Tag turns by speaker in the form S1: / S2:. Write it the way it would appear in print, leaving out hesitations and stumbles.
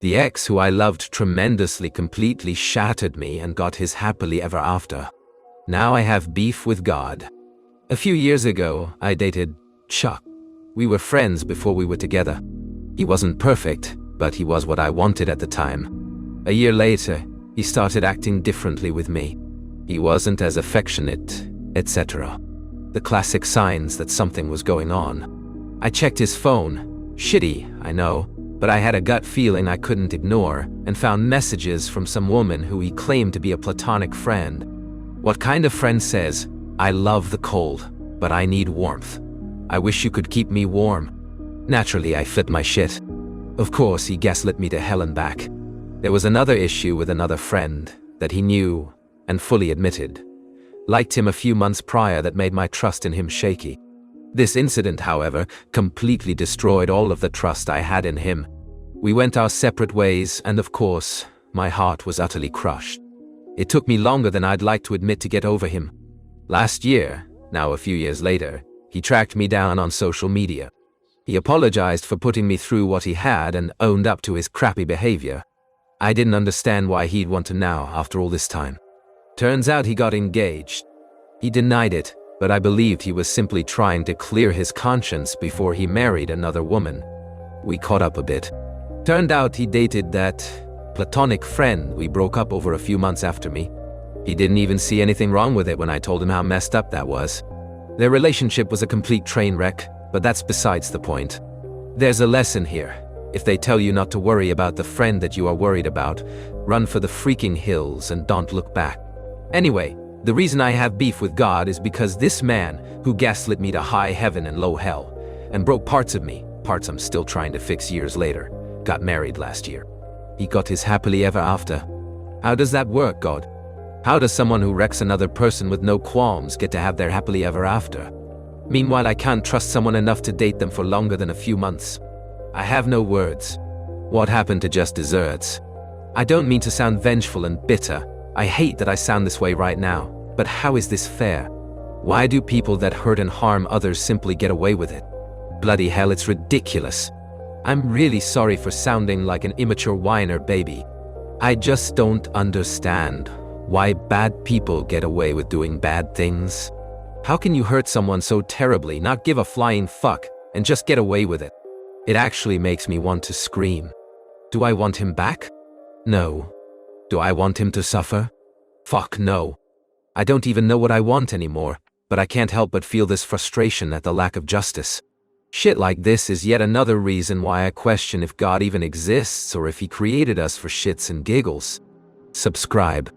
S1: The ex who I loved tremendously completely shattered me and got his happily ever after. Now I have beef with God. A few years ago, I dated Chuck. We were friends before we were together. He wasn't perfect, but he was what I wanted at the time. A year later, he started acting differently with me. He wasn't as affectionate, etc. The classic signs that something was going on. I checked his phone. Shitty, I know, but I had a gut feeling I couldn't ignore and found messages from some woman who he claimed to be a platonic friend. What kind of friend says, "I love the cold, but I need warmth. I wish you could keep me warm"? Naturally, I flipped my shit. Of course, he gaslit me to hell and back. There was another issue with another friend that he knew and fully admitted. Liked him a few months prior that made my trust in him shaky. This incident, however, completely destroyed all of the trust I had in him. We went our separate ways, and of course, my heart was utterly crushed. It took me longer than I'd like to admit to get over him. Last year, now a few years later, he tracked me down on social media. He apologized for putting me through what he had and owned up to his crappy behavior. I didn't understand why he'd want to now after all this time. Turns out he got engaged. He denied it, but I believed he was simply trying to clear his conscience before he married another woman. We caught up a bit. Turned out he dated that platonic friend we broke up over a few months after me. He didn't even see anything wrong with it when I told him how messed up that was. Their relationship was a complete train wreck, but that's besides the point. There's a lesson here. If they tell you not to worry about the friend that you are worried about, run for the freaking hills and don't look back. Anyway, the reason I have beef with God is because this man, who gaslit me to high heaven and low hell, and broke parts of me, parts I'm still trying to fix years later, got married last year. He got his happily ever after. How does that work, God? How does someone who wrecks another person with no qualms get to have their happily ever after? Meanwhile, I can't trust someone enough to date them for longer than a few months. I have no words. What happened to just desserts? I don't mean to sound vengeful and bitter. I hate that I sound this way right now, but how is this fair? Why do people that hurt and harm others simply get away with it? Bloody hell, it's ridiculous. I'm really sorry for sounding like an immature whiner baby. I just don't understand why bad people get away with doing bad things. How can you hurt someone so terribly, not give a flying fuck, and just get away with it? It actually makes me want to scream. Do I want him back? No. Do I want him to suffer? Fuck no. I don't even know what I want anymore, but I can't help but feel this frustration at the lack of justice. Shit like this is yet another reason why I question if God even exists or if he created us for shits and giggles. Subscribe.